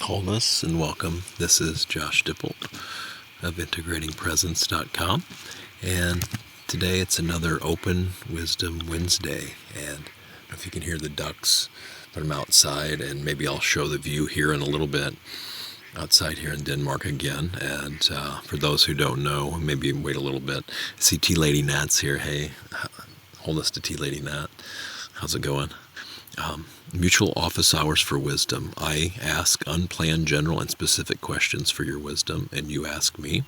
wholeness, and welcome. This is Josh Dippold of integratingpresence.com, and today it's another Open Wisdom Wednesday. And I don't know if you can hear the ducks, but I'm outside, and maybe I'll show the view here in a little bit. Outside here in Denmark again, and for those who don't know, maybe wait a little bit. I see Tea Lady Nat's here. Hey, wholeness to Tea Lady Nat. How's it going? Mutual office hours for wisdom. I ask unplanned, general, and specific questions for your wisdom, and you ask me.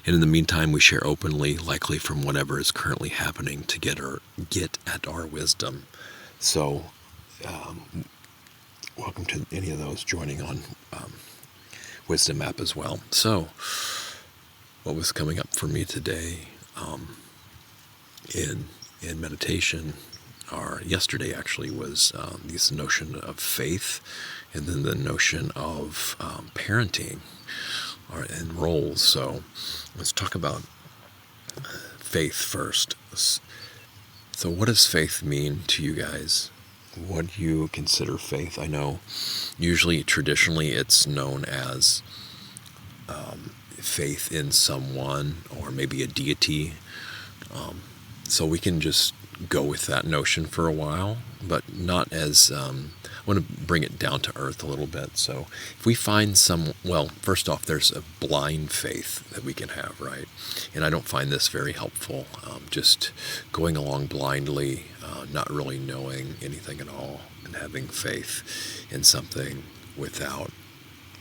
And in the meantime, we share openly, likely from whatever is currently happening, to get at our wisdom. So, welcome to any of those joining on Wisdom app as well. So, what was coming up for me today in meditation, or yesterday actually, was this notion of faith, and then the notion of parenting and roles. So, let's talk about faith first. So, what does faith mean to you guys? What do you consider faith? I know usually, traditionally, it's known as faith in someone or maybe a deity. So we can just go with that notion for a while, but not as, I want to bring it down to earth a little bit. So if we find first off, there's a blind faith that we can have, right? And I don't find this very helpful, just going along blindly, not really knowing anything at all, and having faith in something without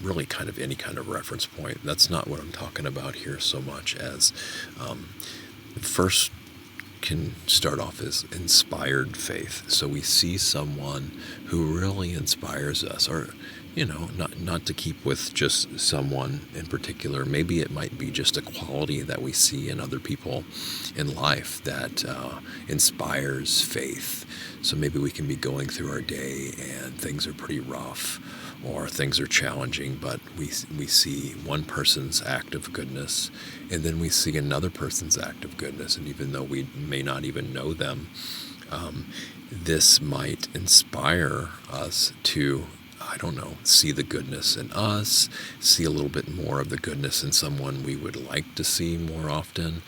really kind of any kind of reference point. That's not what I'm talking about here so much as first can start off as inspired faith. So we see someone who really inspires us, or not to keep with just someone in particular. Maybe it might be just a quality that we see in other people in life that inspires faith. So maybe we can be going through our day and things are pretty rough, or things are challenging, but we see one person's act of goodness, and then we see another person's act of goodness, and even though we may not even know them, this might inspire us to, see the goodness in us, see a little bit more of the goodness in someone we would like to see more often,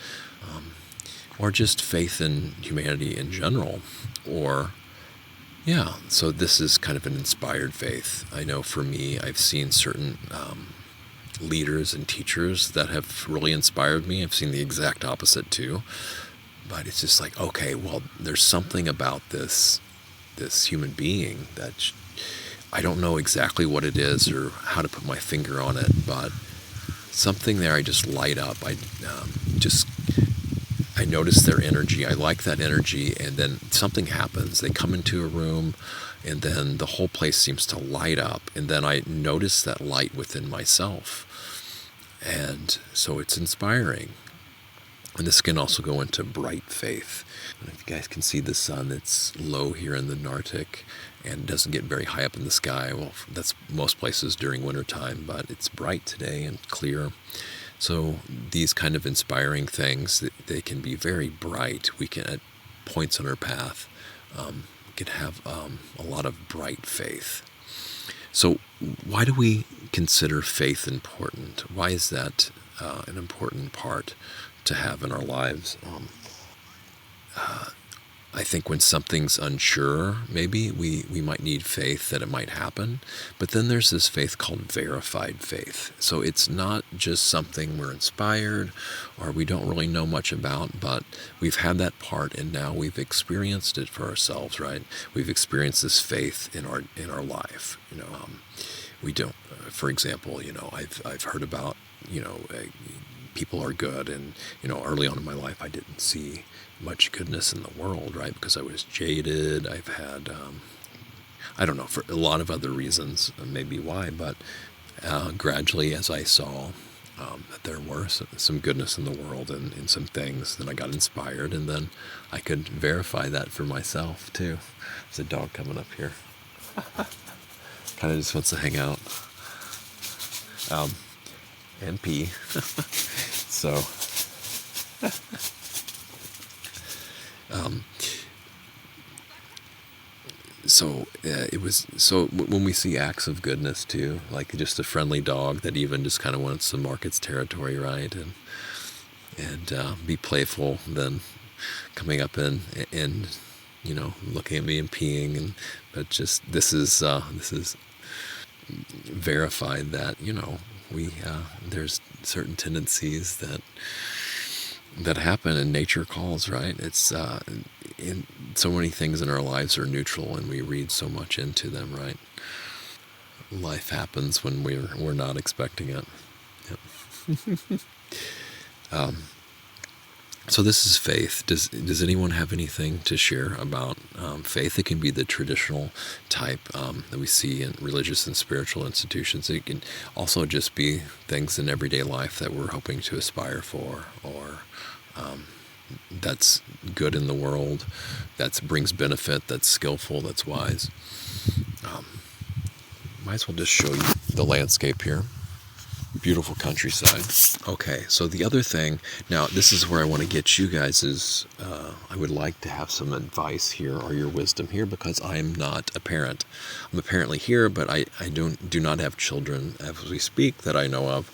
or just faith in humanity in general, so this is kind of an inspired faith. I know for me, I've seen certain leaders and teachers that have really inspired me. I've seen the exact opposite too. But it's just like, okay, well, there's something about this human being that I don't know exactly what it is or how to put my finger on it, but something there I just light up. I notice their energy. I like that energy, and then something happens. They come into a room, and then the whole place seems to light up, and then I notice that light within myself. And so it's inspiring. And this can also go into bright faith. And if you guys can see the sun, it's low here in the Arctic and doesn't get very high up in the sky. Well, that's most places during wintertime, but it's bright today and clear. So these kind of inspiring things, they can be very bright. We can, at points on our path, can have a lot of bright faith. So why do we consider faith important? Why is that an important part to have in our lives? I think when something's unsure, maybe we might need faith that it might happen. But then there's this faith called verified faith. So it's not just something we're inspired or we don't really know much about, but we've had that part and now we've experienced it for ourselves, right? We've experienced this faith in our life. We don't, for example, I've heard about, people are good, and early on in my life I didn't see much goodness in the world, right? Because I was jaded. I've had I don't know, for a lot of other reasons, maybe why, but gradually as I saw that there were some goodness in the world and in some things, then I got inspired, and then I could verify that for myself too. There's a dog coming up here. Kind of just wants to hang out and pee. So it was so when we see acts of goodness too, like just a friendly dog that even just kind of wants to mark its territory, right, and be playful, then coming up and looking at me and peeing, and but just this is verified that we there's certain tendencies that happen, and nature calls, right. It's in so many things in our lives are neutral, and we read so much into them, right. Life happens when we're not expecting it. Yep. So this is faith. Does anyone have anything to share about faith? It can be the traditional type that we see in religious and spiritual institutions. It can also just be things in everyday life that we're hoping to aspire for, or that's good in the world, that brings benefit, that's skillful, that's wise. Might as well just show you the landscape here. Beautiful countryside. Okay, so the other thing, now this is where I want to get you guys is, I would like to have some advice here, or your wisdom here, because I'm not a parent. I'm apparently here, but I do not have children as we speak that I know of.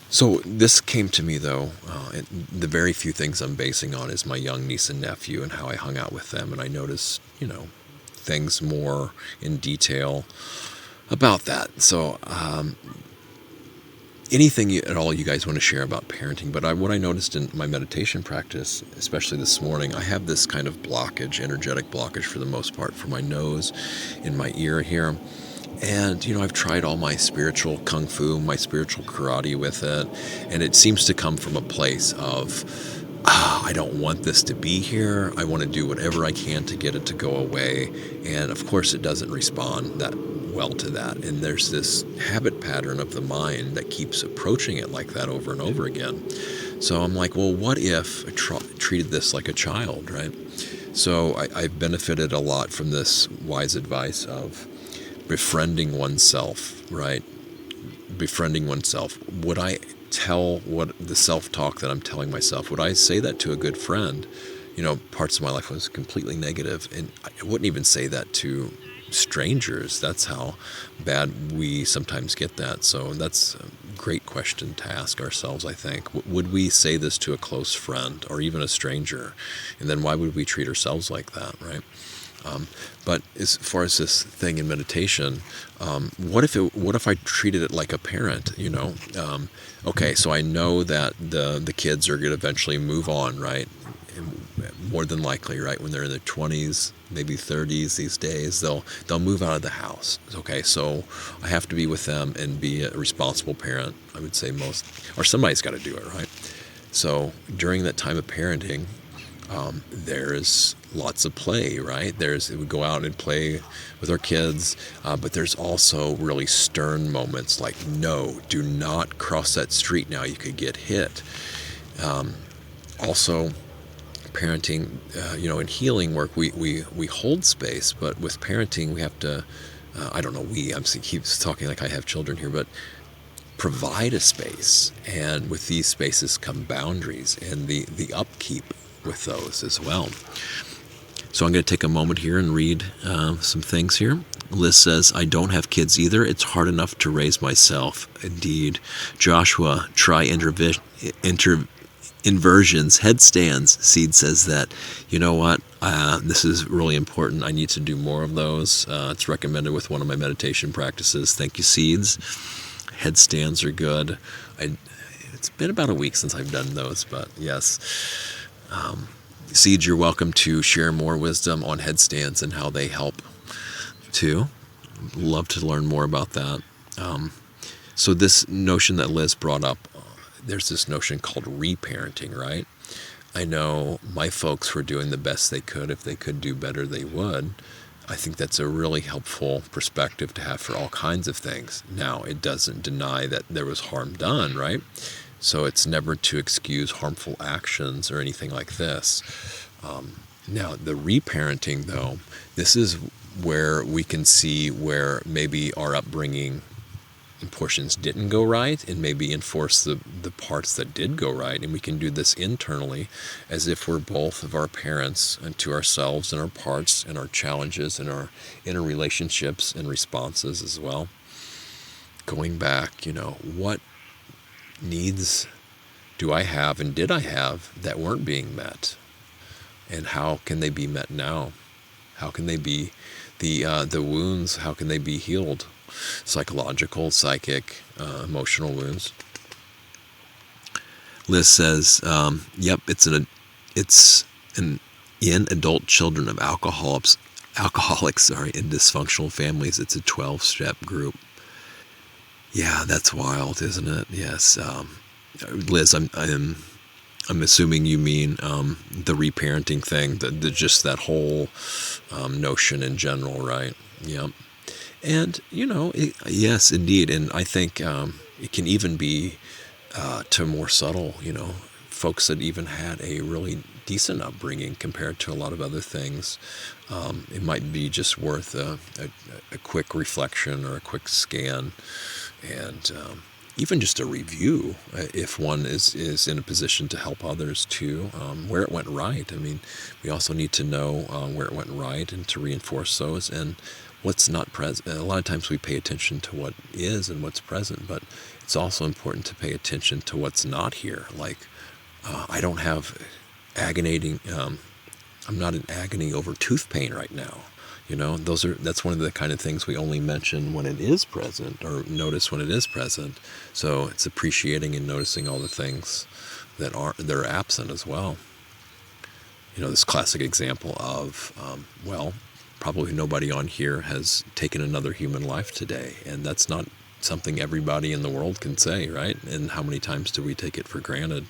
So this came to me though, and the very few things I'm basing on is my young niece and nephew and how I hung out with them, and I noticed, things more in detail about that. So, anything at all you guys want to share about parenting, but what I noticed in my meditation practice, especially this morning, I have this kind of blockage, energetic blockage for the most part, for my nose, in my ear here. And, I've tried all my spiritual kung fu, my spiritual karate with it, and it seems to come from a place of, I don't want this to be here. I want to do whatever I can to get it to go away. And of course it doesn't respond that well to that. And there's this habit pattern of the mind that keeps approaching it like that over and over again. So I'm like, well, what if I treated this like a child, right? So I've benefited a lot from this wise advice of befriending oneself, right? Befriending oneself. Would I tell what the self-talk that I'm telling myself, would I say that to a good friend? Parts of my life was completely negative, and I wouldn't even say that to strangers. That's how bad we sometimes get that. So that's a great question to ask ourselves, I think. Would we say this to a close friend or even a stranger? And then why would we treat ourselves like that, right? But as far as this thing in meditation, what if I treated it like a parent? Okay, so I know that the kids are going to eventually move on, right? And more than likely, right, when they're in their 20s, maybe 30s these days, they'll move out of the house. Okay, so I have to be with them and be a responsible parent. I would say somebody's got to do it, right? So during that time of parenting, there's lots of play, right? We go out and play with our kids, but there's also really stern moments like, no, do not cross that street now, you could get hit. Also, parenting, in healing work, we hold space, but with parenting, we have to, I'm keep talking like I have children here, but provide a space, and with these spaces come boundaries and the upkeep with those as well. So I'm going to take a moment here and read some things here. Liz says, I don't have kids either. It's hard enough to raise myself. Indeed. Joshua, try inversions, headstands. Seed says that, you know what, this is really important. I need to do more of those. It's recommended with one of my meditation practices. Thank you, Seeds. Headstands are good. It's been about a week since I've done those, but yes. Seeds, you're welcome to share more wisdom on headstands and how they help too. Love to learn more about that. So this notion that Liz brought up, there's this notion called reparenting, right? I know my folks were doing the best they could. If they could do better, they would. I think that's a really helpful perspective to have for all kinds of things. Now, it doesn't deny that there was harm done, right? So it's never to excuse harmful actions or anything like this. Now, the reparenting, though, this is where we can see where maybe our upbringing portions didn't go right, and maybe enforce the parts that did go right. And we can do this internally as if we're both of our parents, and to ourselves and our parts and our challenges and our inner relationships and responses as well. Going back, what needs do I have and did I have that weren't being met? And how can they be met now? How can they be the wounds? How can they be healed? Psychological, psychic, emotional wounds. Liz says, "Yep, it's an in adult children of alcoholics, in dysfunctional families. It's a 12-step group." Yeah, that's wild, isn't it? Yes, Liz, I'm assuming you mean the reparenting thing, just that whole notion in general, right? Yep. And, yes, indeed. And I think it can even be to more subtle, folks that even had a really decent upbringing compared to a lot of other things. It might be just worth a quick reflection or a quick scan, and even just a review if one is in a position to help others too, where it went right. I mean, we also need to know where it went right and to reinforce those, and what's not present. A lot of times we pay attention to what is and what's present, but it's also important to pay attention to what's not here. Like, I don't have I'm not in agony over tooth pain right now. That's one of the kind of things we only mention when it is present, or notice when it is present. So it's appreciating and noticing all the things that are absent as well. This classic example of, probably nobody on here has taken another human life today, and that's not something everybody in the world can say, right? And how many times do we take it for granted?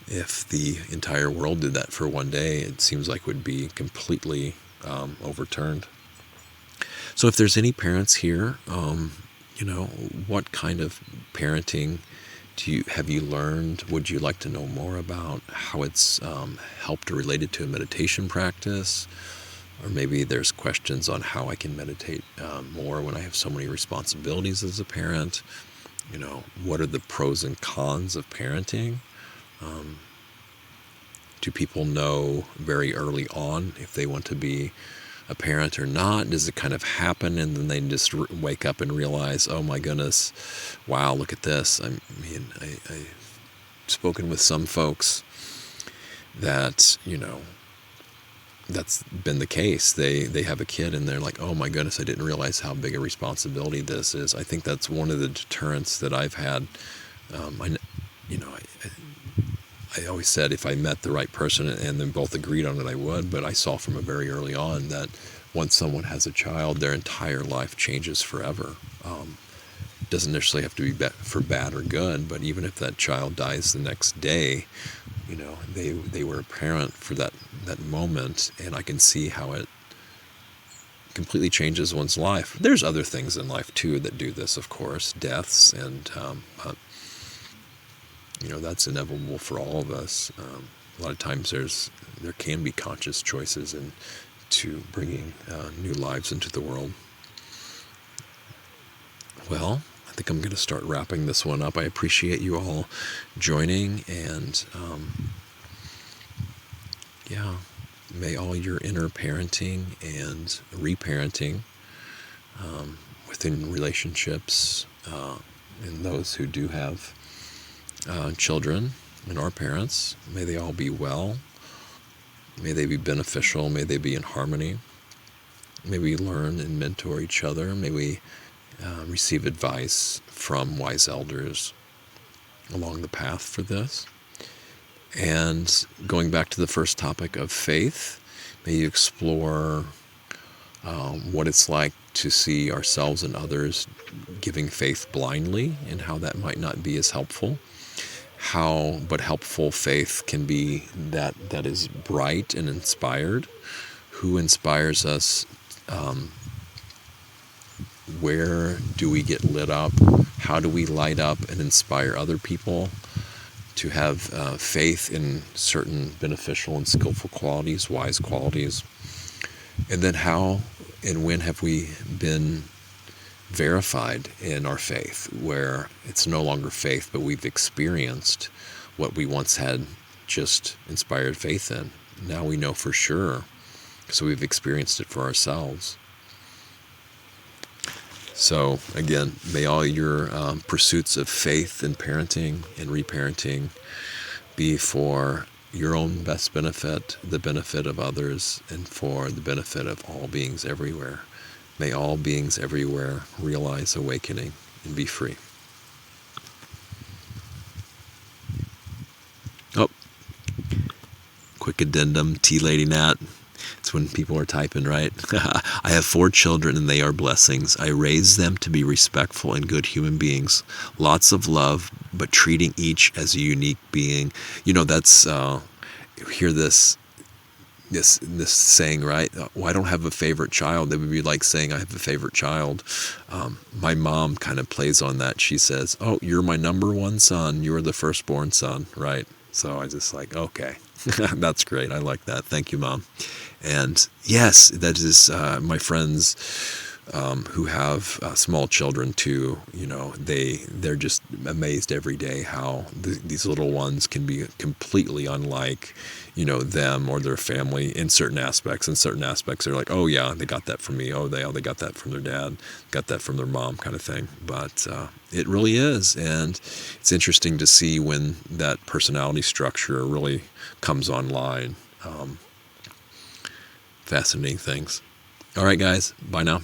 If the entire world did that for one day, it seems like it would be completely overturned. So if there's any parents here, what kind of parenting have you learned? Would you like to know more about how it's helped or related to a meditation practice? Or maybe there's questions on how I can meditate more when I have so many responsibilities as a parent. What are the pros and cons of parenting? Do people know very early on if they want to be a parent or not? Does it kind of happen and then they just wake up and realize, oh my goodness, wow, look at this? I've spoken with some folks that, that's been the case. They have a kid and they're like, oh my goodness, I didn't realize how big a responsibility this is. I think that's one of the deterrents that I've had. I always said if I met the right person and then both agreed on it, I would. But I saw from a very early on that once someone has a child, their entire life changes forever. Doesn't necessarily have to be for bad or good, but even if that child dies the next day, they were a parent for that moment, and I can see how it completely changes one's life. There's other things in life too that do this, of course, deaths, and that's inevitable for all of us. A lot of times there can be conscious choices into bringing new lives into the world. Well, I think I'm going to start wrapping this one up. I appreciate you all joining, and may all your inner parenting and reparenting within relationships and those who do have children and our parents, may they all be well. May they be beneficial. May they be in harmony. May we learn and mentor each other. May we receive advice from wise elders along the path for this. And going back to the first topic of faith, may you explore what it's like to see ourselves and others giving faith blindly, and how that might not be as helpful. But helpful faith can be that is bright and inspired. Who inspires us? Where do we get lit up? How do we light up and inspire other people to have faith in certain beneficial and skillful qualities, wise qualities? And then how and when have we been verified in our faith, where it's no longer faith, but we've experienced what we once had just inspired faith in. Now we know for sure, so we've experienced it for ourselves. So again, may all your pursuits of faith in parenting and reparenting be for your own best benefit, the benefit of others, and for the benefit of all beings everywhere. May all beings everywhere realize awakening and be free. Oh, quick addendum, Tea Lady Nat. It's when people are typing, right? I have 4 children and they are blessings. I raise them to be respectful and good human beings. Lots of love, but treating each as a unique being. You know, that's, you hear this saying, right? Oh, I don't have a favorite child. It would be like saying I have a favorite child. My mom kind of plays on that. She says, oh, you're my number one son. You're the firstborn son, right? So I just like, okay, that's great. I like that. Thank you, Mom. And yes, that is my friends who have small children too. You know, they're just amazed every day how these little ones can be completely unlike, you know, them or their family in certain aspects. In certain aspects, they're like, oh yeah, they got that from me. Oh, they got that from their dad, got that from their mom, kind of thing. But it really is, and it's interesting to see when that personality structure really comes online. Fascinating things. All right, guys. Bye now.